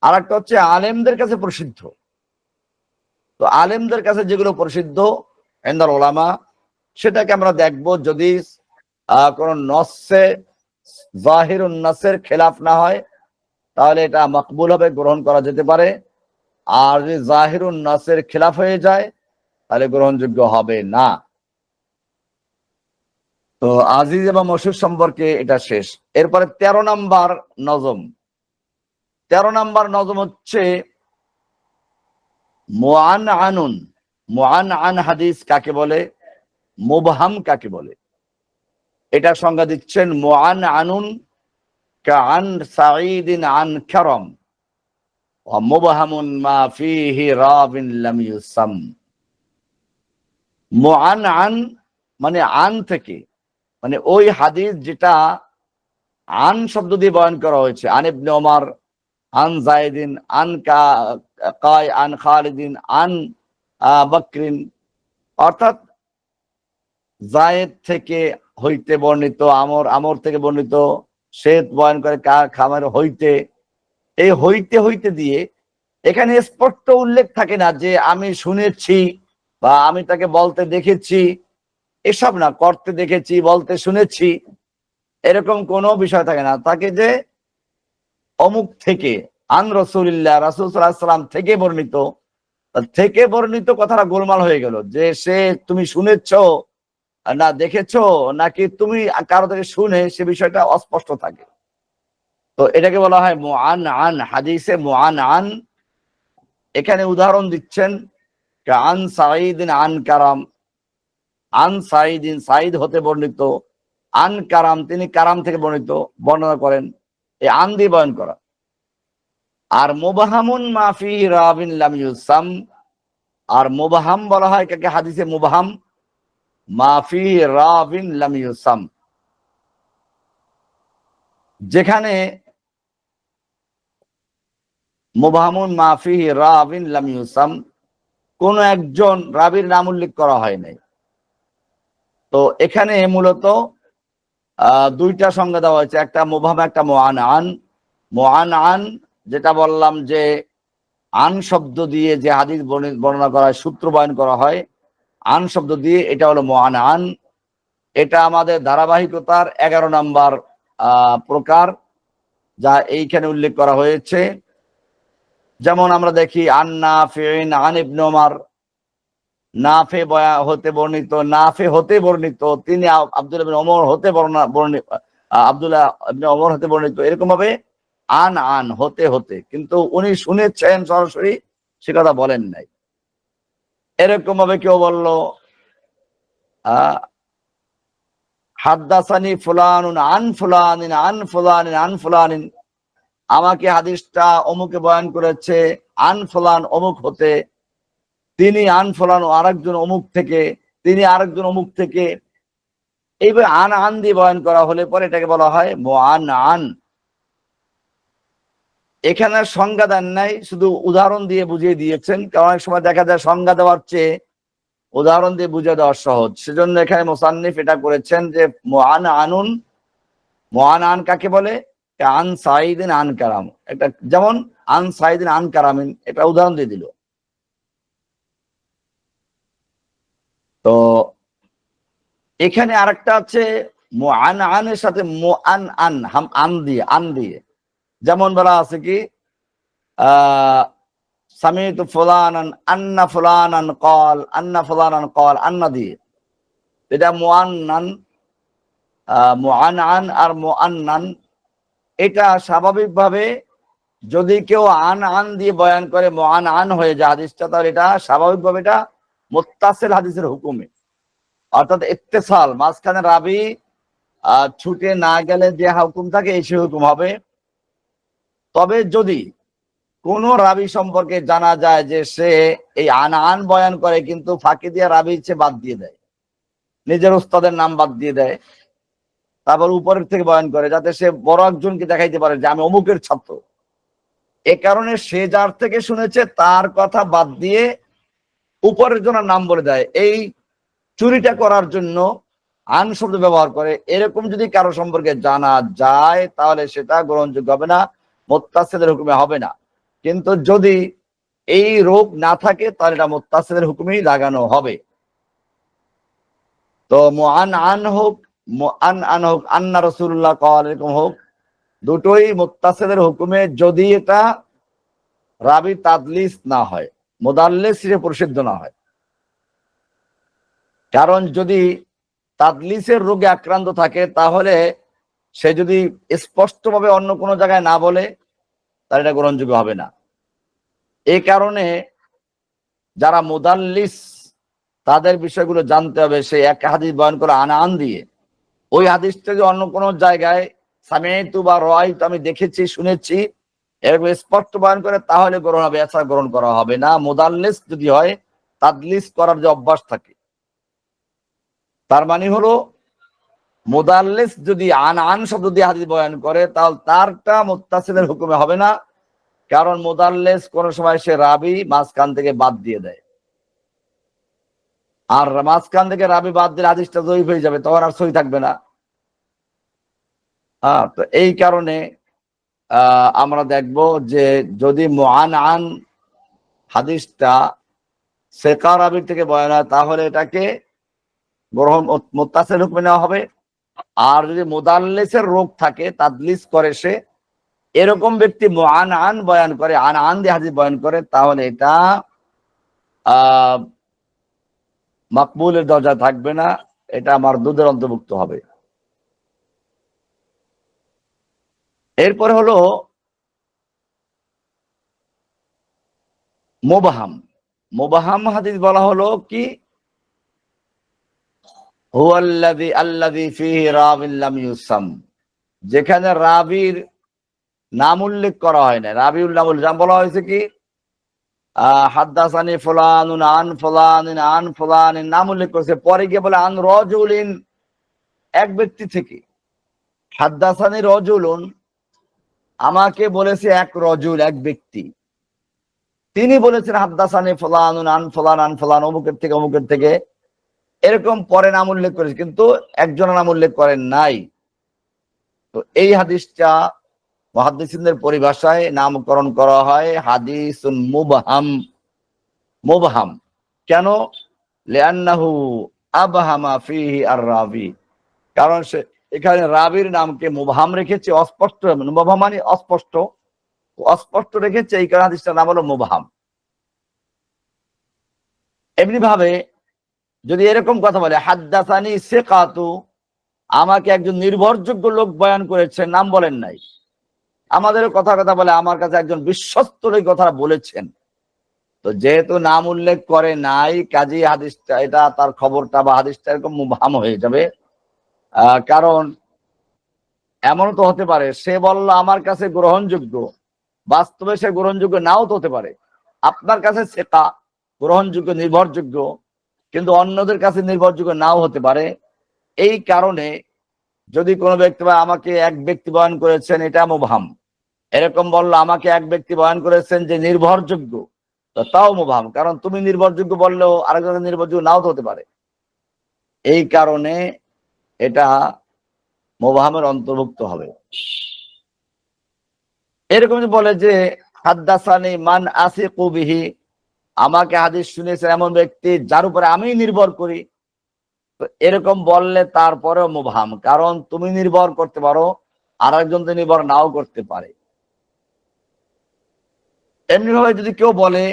আর একটা হচ্ছে আলেমদের কাছে প্রসিদ্ধ। তো আলেমদের কাছে যেগুলো প্রসিদ্ধ ইনদাল উলামা, সেটাকে আমরা দেখব যদি কোন নসে জাহিরুন নাসের খেলাফ না হয় তাহলে এটা মকবুল হবে, গ্রহণ করা যেতে পারে। আর যদি জাহিরুন নাসের খেলাফ হয়ে যায় তাহলে গ্রহণযোগ্য হবে না। তো আজিজ এবং মশহুর সম্পর্কে এটা শেষ। এরপরে 13 নাম্বার নজম। 13 নাম্বার নজম হচ্ছে মুআনআনুন। মুআনআন হাদিস কাকে বলে, মুবহাম কাকে বলে, এটা সংজ্ঞা দিচ্ছেন মুআনআনুন কাআন সাঈদিন আন কারাম ওয়া মুবহামুন মা ফীহি রাবিন লাম ইউসাম। মুআনআন মানে আন থেকে, মানে ওই হাদিস যেটা আন শব্দ দিয়ে বয়ান করা হয়েছে, আন ইবনে ওমর, আন যায়েদিন, আন কাই, আন খালিদিন, আন বকরিন, অর্থাৎ যায়েদ থেকে হইতে বর্ণিত, আমর, আমর থেকে বর্ণিত, শ্বেত বয়ান করে খামার হইতে, এই হইতে হইতে দিয়ে এখানে স্পষ্ট উল্লেখ থাকে না যে আমি শুনেছি বা আমি তাকে বলতে দেখেছি, এসব না, করতে দেখেছি, বলতে শুনেছি, এরকম কোনো বিষয় থাকে না। তাকে যে অমুক থেকে, আন রাসূলিল্লাহ, রাসূল সাল্লাল্লাহু আলাইহি ওয়াসাল্লাম থেকে বর্ণিত, থেকে বর্ণিত কথাটা গোলমাল হয়ে গেল যে সে তুমি শুনেছ না দেখেছো নাকি তুমি কারো থেকে শুনে, সে বিষয়টা অস্পষ্ট থাকে। তো এটাকে বলা হয় মুআনআন হাদিসে মুআনআন। এখানে উদাহরণ দিচ্ছেন আন সাঈদিন আন কারাম, আন সাঈদিন সাঈদ হতে বর্ণিত, আন কারাম তিনি কারাম থেকে বর্ণিত, বর্ণনা করেন, এই আন দিয়ে বয়ান করা। আর মুবহামুন মা ফীহি রাবিন লাম ইউসাম, আর মুবহাম বলা হয় কাকে, হাদিসে মুবহাম মা ফীহি রাবিন লাম ইউসাম, যেখানে মুবহামুন মা ফীহি রাবিন লাম ইউসাম কোন একজন রাবির নাম উল্লেখ করা হয় নাই। তো এখানে মূলত দুইটা সংজ্ঞা দেওয়া হয়েছে, একটা মুবহাম, একটা মুআনআন। মুআনআন যেটা বললাম যে আন শব্দ দিয়ে যে হাদিস বর্ণনা করা হয়, সূত্র বয়ান করা হয় আন শব্দ দিয়ে, এটা হলো মুআনআন। এটা আমাদের ধারাবাহিকতার 11 নাম্বার প্রকার, যা এইখানে উল্লেখ করা হয়েছে। যেমন আমরা দেখি আন নাফিইন আন ইবনে ওমর, নাফে হতে বর্ণিত, নাফে হতে বর্ণিত, তিনি আব্দুল্লাহ ইবনে ওমর হতে বর্ণিত, আব্দুল্লাহ ইবনে ওমর হতে বর্ণিত, এরকম ভাবে আন আন হতে হতে, কিন্তু উনি শুনেছেন সরাসরি সে কথা বলেন নাই। এরকম ভাবে কেউ বললো হাদ্দাসানি ফুলানুন আন ফুলানিন আন ফুলানিন আন ফুলানিন, আমাকে হাদিসটা অমুকে বয়ান করেছে আন ফুলান অমুক হতে, তিনি আন ফুলান আরেকজন অমুক থেকে, তিনি আরেকজন অমুক থেকে। এইভাবে আন আন দিয়ে বয়ান করা হলে পরে এটাকে বলা হয় মুআনআন। এখানে সংজ্ঞা দেন নাই, শুধু উদাহরণ দিয়ে বুঝিয়ে দিয়েছেন, কারণ অনেক সময় দেখা যায় সংজ্ঞা দেওয়ার চেয়ে উদাহরণ দিয়ে বুঝিয়ে দেওয়া সহজ। সেজন্য এখানে মুসান্নিফ এটা করেছেন যে মুআনআনুন, মুআনআন কাকে বলে? আন সাইদিন আন কারাম, এটা যেমন আন সাইদিন আন কারামিন, এটা উদাহরণ দিয়ে দিল। তো এখানে আরেকটা আছে মুআনআনের সাথে মুআনআন, হাম আন দিয়ে, যেমন বলা আছে কি সামিতু ফুলানান আন্না ফুলানান ক্বাল, আন্না ফুলানান ক্বাল, আন্না দিয়ে, এটা মুআনআন। মুআনআন আর মুআনআন এটা স্বাভাবিকভাবে যদি কেউ আন আন দিয়ে বয়ান করে মুআনআন হয়ে যায় হাদিসটা, তাহলে এটা স্বাভাবিকভাবে এটা মুত্তাসিল হাদিসের হুকুমে, অর্থাৎ ইত্তেসাল, মাঝখানে রাবি ছুটে না গেলে যে হুকুম থাকে এই সে হুকুম হবে। তবে যদি কোন রাবি সম্পর্কে জানা যায় যে সে এই আন আন বয়ান করে কিন্তু ফাঁকি দিয়ে রাবির চেয়ে বাদ দিয়ে দেয়, নিজের উস্তাদের নাম বাদ দিয়ে দেয়, তারপর উপরের থেকে বয়ান করে যাতে সে বড় একজনকে দেখাইতে পারে যে আমি অমুকের ছাত্র, এ কারণে সে যার থেকে শুনেছে তার কথা বাদ দিয়ে উপরের জনের নাম বলে দেয়, এই চুরিটা করার জন্য আন শব্দ ব্যবহার করে। এরকম যদি কারো সম্পর্কে জানা যায় তাহলে সেটা গ্রহণযোগ্য হবে না, মুত্তাসিলের হুকুমে হবে না। কিন্তু যদি এই রোগ না থাকে তাহলে এটা মুত্তাসিলের হুকুমেই লাগানো হবে। তো মুআনআন হোক, মুআনআন হোক, আন্না রাসূলুল্লাহ ক্বাল, এরকম হোক, দুটোই মুত্তাসিলের হুকুমে যদি এটা রাবি তাদলিস না হয়, মুদাল্লিস হিসেবে প্রসিদ্ধ না হয়। কারণ যদি তাদলিসের রোগে আক্রান্ত থাকে তাহলে সে যদি স্পষ্টভাবে অন্য কোনো জায়গায় না বলে তাহলে এটা গ্রহণযোগ্য হবে না। এই কারণে যারা মুদাল্লিস তাদের বিষয়গুলো জানতে হবে। সে এক হাদিস বয়ান করে আন দিয়ে, ওই হাদিসটা যদি অন্য কোনো জায়গায় সামিআতু বা রাআইতু, আমি দেখেছি শুনেছি, এরকম স্পষ্ট বয়ান করে তাহলে গ্রহণ হবে, এছাড়া গ্রহণ করা হবে না। মুদাল্লিস যদি হয়, তাদলিস করার যে অভ্যাস থাকে, তার মানে হলো মুদাল্লিস যদি আন শব্দ দিয়ে হাদিস বয়ান করে তাহলে তারটা মুত্তাসিলের হুকুমে হবে না, কারণ মুদাল্লিস কোন সময় সে রাবি মাঝখান থেকে বাদ দিয়ে দেয়, আর মাঝখান থেকে রাবি বাদ দিলে হাদিসটা যঈফ হয়ে যাবে, তখন আর সহি থাকবে না। তো এই কারণে আমরা দেখব যে যদি মুআনআন হাদিসটা সেকা রাবির থেকে বয়ান হয় তাহলে এটাকে গ্রহণ মুত্তাসিল হুকুমে নেওয়া হবে। আর যদি মুদাল্লিসের রোগ থাকে, তাদলিস করে সে, এরকম ব্যক্তি মুআনআন বয়ান করে, আন দিয়ে হাদিস বয়ান করে, তাহলে এটা মাকবুলের দরজা থাকবে না, এটা মারদুদের অন্তর্ভুক্ত হবে। এরপরে হলো মুবহাম। মুবহাম হাদিস বলা হলো কি, হুয়াল্লাযী আল্লাযী ফীহি রাবিন লাম ইউসাম, যেখানে রাবির নাম উল্লেখ করা হয় না, রাবিউল নাম উল্লেখ বলা হয়েছে কি হাদ্দাসানি ফুলানুন আন ফুলানিন আন ফুলানিন, নাম উল্লেখ করেছে, পরে গিয়ে বলে আন রাজুলিন, এক ব্যক্তি থেকে। হাদ্দাসানি রাজুলুন, আমাকে বলেছে এক রজুল, এক ব্যক্তি, তিনি বলেছেন হাদ্দাসানি ফুলানুন আন ফুলান আন ফুলান, অমুকের থেকে অমুকের থেকে, এরকম পরে নাম উল্লেখ করেছে কিন্তু একজনের নাম উল্লেখ করেন নাই। তো এই হাদিসটা মুহাদ্দিসিনদের পরিভাষায় নামকরণ করা হয় হাদিসুন মুবহাম। মুবহাম কেন? লিআন্নাহু আবহামা ফীহি আর-রাবি, কারণ সে এখানে রাবির নামকে মুবহাম রেখেছে, অস্পষ্ট, মুবহাম মানে অস্পষ্ট, অস্পষ্ট রেখেছে, এই কারণে হাদিসটার নাম হলো মুবহাম। এমনি ভাবে যদি এরকম কথা বলে হাদ্দাসানি সিকাতু, আমাকে একজন নির্ভরযোগ্য লোক বয়ান করেছেন, নাম বলেন নাই, আমাদের কথা বলে আমার কাছে একজন বিশ্বস্ত লোক কথা বলেছেন, তো যেহেতু নাম উল্লেখ করে নাই কাজী হাদিসটা, এটা তার খবরটা বা হাদিসটা এরকম মুবহাম হয়ে যাবে। কারণ এমনও তো হতে পারে সে বলল আমার কাছে গ্রহণযোগ্য, বাস্তবে সে গ্রহণযোগ্য নাও তো হতে পারে। আপনার কাছে সেটা গ্রহণযোগ্য নির্ভরযোগ্য, কিন্তু অন্যদের কাছে নির্ভরযোগ্য নাও হতে পারে। এই কারণে যদি কোনো ব্যক্তি বা আমাকে এক ব্যক্তি বয়ান করেছেন এটা মুবহাম, এরকম বললো আমাকে এক ব্যক্তি বয়ান করেছেন যে নির্ভরযোগ্য, তো তাও মুবহাম, কারণ তুমি নির্ভরযোগ্য বললেও আরেকজন নির্ভরযোগ্য নাও তো হতে পারে। এই কারণে এটা মুবহামের অন্তর্ভুক্ত হবে। এরকম বলে যে হাদ্দাসানি মান আসিকু বিহি, আমাকে হাদিস শুনিয়েছেন এমন ব্যক্তি যার উপরে আমি নির্ভর করি, তো এরকম বললে তারপরেও মুবহাম, কারণ তুমি নির্ভর করতে পারো আর একজন তো নির্ভর নাও করতে পারে। এমনি ভাবে যদি কেউ বলে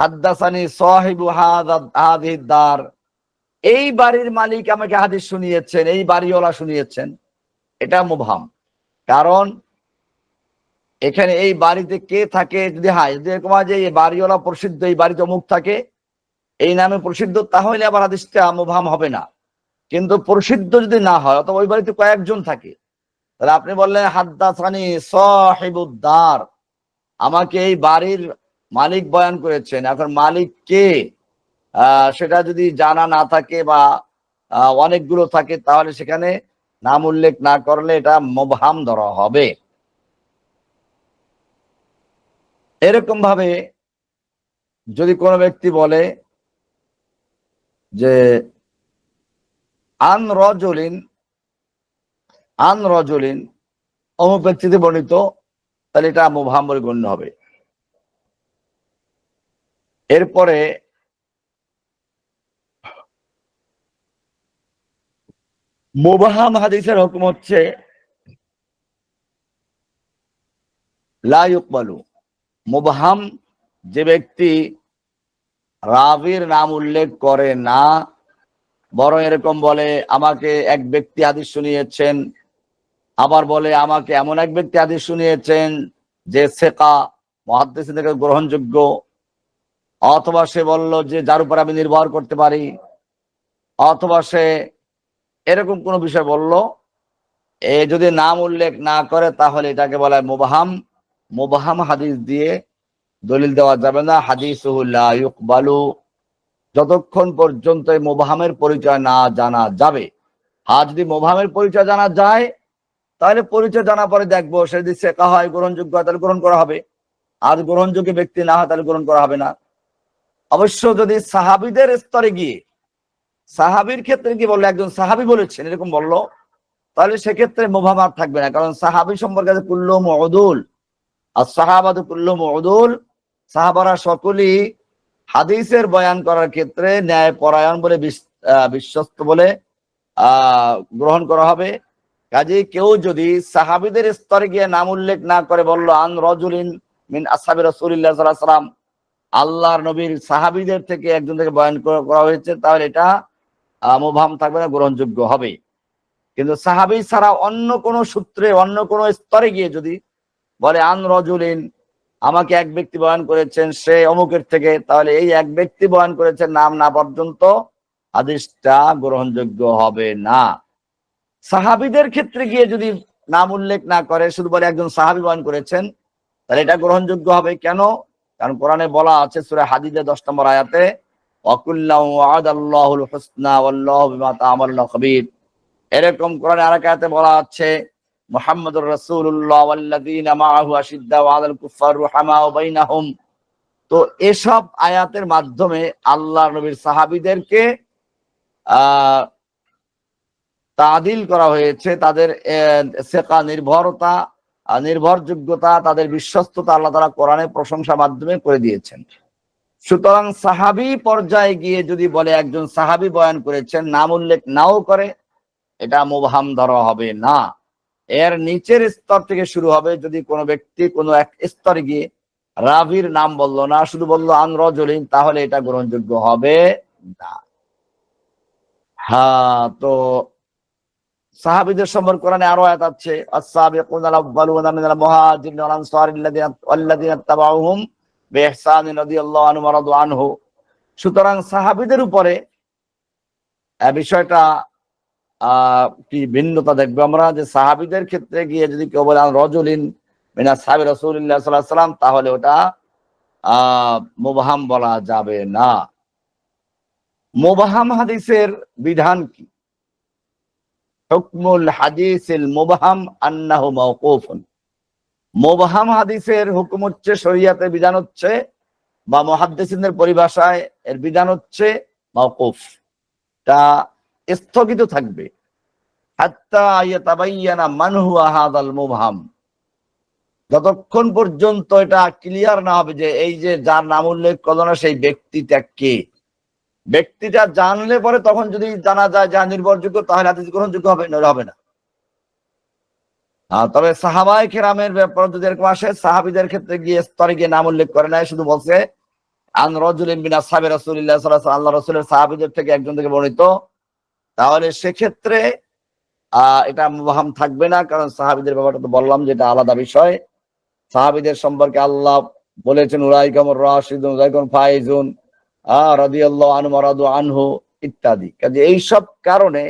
হাদ্দাসানি সাহিবু হাদিহিদ দার, এই বাড়ির মালিক আমাকে হাদিস শুনিয়েছেন, এই বাড়িওয়ালা শুনিয়েছেন, এটা মুবহাম, কারণ এখানে এই বাড়িতে কে থাকে, যদি হয় যদি এরকম হয় যে এই বাড়িওয়ালা প্রসিদ্ধ, এই বাড়িতে অমুক থাকে, এই নামে প্রসিদ্ধ, তাহলে আবার হাদিসটা মুবহাম হবে না। কিন্তু প্রসিদ্ধ যদি না হয় অথবা ওই বাড়িতে কয়েকজন থাকে, তাহলে আপনি বললেন হাদ্দাসানি সাহিবুদ্দার, আমাকে এই বাড়ির মালিক বয়ান করেছেন, এখন মালিক কে সেটা যদি জানা না থাকে বা অনেকগুলো থাকে, তাহলে সেখানে নাম উল্লেখ না করলে এটা মুবহাম ধরা হবে। এরকম ভাবে যদি কোনো ব্যক্তি বলে যে আন রজুলিন অমুক ব্যক্তিতে বর্ণিত, তাহলে এটা মুবহাম বলে গণ্য হবে। এরপরে মুবহাম হাদিসের হুকুম হচ্ছে লা ইউকবালু, মুবহাম যে ব্যক্তি রাবির নাম উল্লেখ করে না, বরং এরকম বলে আমাকে এক ব্যক্তি হাদিস শুনিয়েছেন, আবার বলে আমাকে এমন এক ব্যক্তি হাদিস শুনিয়েছেন যে সেকা মুহাদ্দিসিন থেকে গ্রহণযোগ্য, অথবা সে বলল যে যার উপর আমি নির্ভর করতে পারি, অথবা সে এরকম কোন বিষয় বলল, যদি নাম উল্লেখ না করে তাহলে এটাকে বলা হয় মুবহাম। মুবহাম হাদিস দিয়ে দলিল দেওয়া যাবে না, হাদিসুহু লা ইউকবালু, যতক্ষণ পর্যন্ত এই মুবহামের পরিচয় না জানা যাবে। আর যদি মুবহামের পরিচয় জানা যায়, তাহলে পরিচয় জানা পরে দেখবো সে যদি সেকা হয়, গ্রহণযোগ্য হয়, তাহলে গ্রহণ করা হবে, আর গ্রহণযোগ্য ব্যক্তি না হয় তাহলে গ্রহণ করা হবে না। অবশ্য যদি সাহাবীদের স্তরে গিয়ে, সাহাবীর ক্ষেত্রে কি বললো, একজন সাহাবী বলেছেন এরকম বললো, তাহলে সেক্ষেত্রে মুবহাম আর থাকবে না, কারণ সাহাবী সম্পর্কে কুল্লুহুম উদুল, আর সাহাবাতু কুল্লুহুম উদুল, সাহাবারা সকলেই হাদিসের বয়ান করার ক্ষেত্রে ন্যায় পরায়ণ বলে বিশ্বস্ত বলে গ্রহণ করা হবে। কাজেই কেউ যদি সাহাবীদের স্তরে গিয়ে নাম উল্লেখ না করে বললো আন রজুলিন মিন আসহাবি রাসূলিল্লাহ সাল্লাল্লাহু আলাইহি ওয়াসাল্লাম, আল্লাহর নবীর সাহাবীদের থেকে একজন থেকে বয়ান করা হয়েছে, তাহলে এটা মুবহাম থাকবে না, গ্রহণযোগ্য হবে। কিন্তু সাহাবী ছাড়া অন্য কোন সূত্রে অন্য কোন স্তরে গিয়ে যদি বলে আন রজুলিন, আমাকে এক ব্যক্তি বয়ান করেছেন সে অমুকের থেকে, তাহলে এই এক ব্যক্তি বয়ান করেছেন নাম না পর্যন্ত হাদিসটা গ্রহণযোগ্য হবে না। সাহাবীদের ক্ষেত্রে গিয়ে যদি নাম উল্লেখ না করে, শুধু বলে একজন সাহাবী বয়ান করেছেন, তাহলে এটা গ্রহণযোগ্য হবে। কেন? কারণ কোরআনে বলা আছে সূরা হাদীদের 10 নম্বর আয়াতে, ওয়াকুল্লাহু ওয়াদাল্লাহুল হুসনা ওয়াল্লাহু বিমা তা'মালুনা খাবীর। এরকম কোরআনে আরেক আয়াতে বলা আছে মুহাম্মাদুর রাসূলুল্লাহ ওয়াল্লাযীনা মাআহু আশিদ্দাউ আলাল কুফফার রুহামাউ বাইনাহুম। তো এসব আয়াতের মাধ্যমে আল্লাহর নবীর সাহাবীদেরকে তাদিল করা হয়েছে, তাদের সেকা নির্ভরতা, নির্ভরযোগ্যতা, তাদের বিশ্বস্ততা আল্লাহ তাআলা কোরআনে প্রশংসার মাধ্যমে করে দিয়েছেন। সুতরাং সাহাবী পর্যায়ে গিয়ে যদি বলে একজন সাহাবী বয়ান করেছেন, নাম উল্লেখ নাও করে, এটা মুবহাম ধরা হবে না। এর নিচের স্তর থেকে শুরু হবে, যদি কোনো ব্যক্তি কোনো এক স্তরে গিয়ে রাবির নাম বললো না, শুধু বললো আন রজুলিন, তাহলে এটা গ্রহণযোগ্য হবে না। হ্যাঁ, তো সাহাবীদের সম্পর্কে কোরআনে আরো আয়াত আছে, আস-সাবিকুনাল আউয়ালুনা মিনাল মুহাজিরিন ওয়াল আনসারি আল্লাযীনা তাবাউহুম বিইহসানিন রাদিয়াল্লাহু আনহুম ওয়া রাদু আনহু। সুতরাং সাহাবীদের উপরে বিষয়টা কি ভিন্নতা দেখবো আমরা, যে সাহাবীদের ক্ষেত্রে গিয়ে যদি কেউ বলে রজুলিন মিন আসহাবি রাসূলিল্লাহ সাল্লাল্লাহু আলাইহি ওয়াসাল্লাম, তাহলে ওটা মুবহাম বলা যাবে না। মুবহাম হাদিসের বিধান কি? হুকমুল হাদিসিল মুবহাম আন্নাহু মাওকুফুন। মুবহাম হাদিসের হুকুম হচ্ছে, শরীয়তের বিধান হচ্ছে, বা মুহাদ্দিসিনদের পরিভাষায় এর বিধান হচ্ছে মাওকুফ। তা স্থগিত থাকবে হাত্তা ইয়াতাবায়্যানা মান হুয়া হাযাল মুবহাম, যতক্ষণ পর্যন্ত এটা ক্লিয়ার না হবে যে এই যে যার নাম উল্লেখ করলো না সেই ব্যক্তিটা কে। ব্যক্তিটা জানলে পরে তখন যদি জানা যায় যা নির্ভরযোগ্য, তাহলে হাদিস গ্রহণযোগ্য হবে, নইলে হবে না। তবে সাহাবায়ে কেরামের ব্যাপার যদি এরকম আসে, সাহাবীদের ক্ষেত্রে গিয়ে স্তরে গিয়ে নাম উল্লেখ করে নাই, শুধু বলছে আন রাজুলিন মিন আসহাবি রাসূলিল্লাহ সাল্লাল্লাহু আলাইহি ওয়াসাল্লাম, আল্লাহ রাসূলের সাহাবীদের থেকে একজন থেকে বর্ণিত, তাহলে সেক্ষেত্রে এটা মুবহাম থাকবে না, কারণ সাহাবীদের ব্যাপারটা তো বললাম যে এটা আলাদা বিষয়। সাহাবীদের সম্পর্কে আল্লাহ বলেছেন উলাইকামুর রাশিদুন উলাইকাম ফাইজুন রাদিয়াল্লাহু আনহু ওয়া রাদু আনহু ইত্যাদি। কাজে এইসব কারণে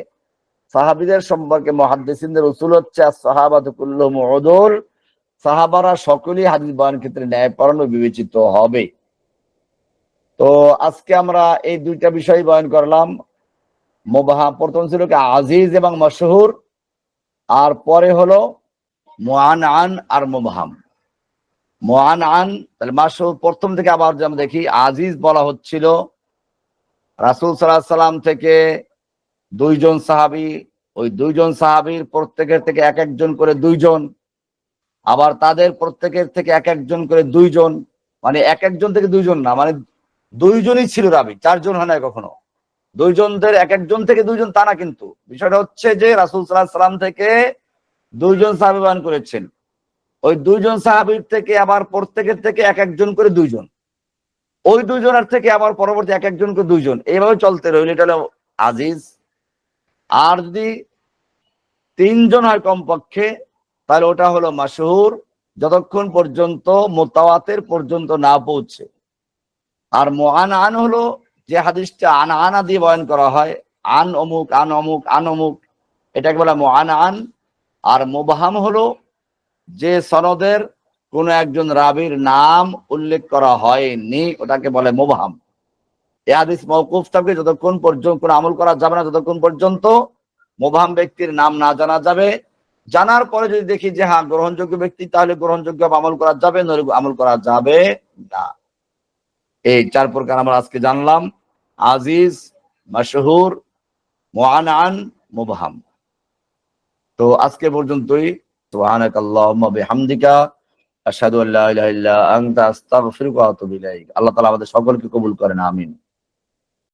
সাহাবীদের সম্পর্কে মুহাদ্দিসিনদের উসুল হচ্ছে as-সাহাবাতু কুল্লুহুম উদুল, সাহাবারা সকলেই হাদিস বয়ানের ক্ষেত্রে ন্যায়পরায়ণ বিবেচিত হবে। তো আজকে আমরা এই দুইটা বিষয় বয়ান করলাম। মুবহাম প্রথম ছিল কি আজিজ এবং মাশহুর, আর পরে হলো মুআনআন আর মুবহাম। মুআনআন তাহলে মাশহুর প্রথম থেকে আবার যেমন দেখি, আজিজ বলা হচ্ছিল রাসূল সাল্লাল্লাহু আলাইহি সাল্লাম থেকে দুইজন সাহাবী, ওই দুইজন সাহাবীর প্রত্যেকের থেকে এক একজন করে দুইজন, আবার তাদের প্রত্যেকের থেকে এক একজন করে দুইজন, মানে এক একজন থেকে দুইজন না, মানে দুইজনই ছিল রাবী, চারজন হয় না কখনো। দুইজনদের এক একজন থেকে দুইজন তা না, কিন্তু বিষয়টা হচ্ছে যে রাসূল সাল্লাল্লাহু আলাইহি সাল্লাম থেকে দুইজন সাহাবী বয়ান করেছেন, ওই দুইজন সাহাবীর থেকে আবার প্রত্যেকের থেকে এক একজন করে দুইজন, ওই দুইজনের থেকে আবার পরবর্তী এক একজন করে দুইজন, এইভাবে চলতে রইল, এটা হলো আজিজ। আর যদি তিনজন হয় কমপক্ষে, তাহলে ওটা হলো মাশহুর, যতক্ষণ পর্যন্ত মুতাওয়াতির পর্যন্ত না পৌঁছে। আর মুআনআন হলো যে হাদিসটা আনা দিয়ে বয়ান করা হয়, আন অমুক আন অমুক আন অমুক, এটাকে বলে মুআনআন। আর মুবহাম হলো যে সনদের কোন একজন রাবীর নাম উল্লেখ করা হয়নি, ওটাকে বলে মুবহাম। এই হাদিস মওকুফ থাকবে যতক্ষণ পর্যন্ত কোনো আমল করা যাবে না, যতক্ষণ পর্যন্ত মুবহাম ব্যক্তির নাম না জানা যাবে। জানার পরে যদি দেখি যে হ্যাঁ গ্রহণযোগ্য ব্যক্তি, তাহলে গ্রহণযোগ্য আমল করা যাবে, নইলে আমল করা যাবে না। এই চার প্রকার আমরা আজকে জানলাম: আজিজ, মাশহুর, মুআনআন, মুবহাম। তো আজকে পর্যন্তই। সুবহানাকাল্লাহুম্মা বিহামদিকা আশহাদু আল্লা ইলাহা ইল্লা আনতা আস্তাগফিরুকা ওয়া আতুবু ইলাইক। আল্লাহ তাআলা আমাদের সকলকে কবুল করেন, আমিন।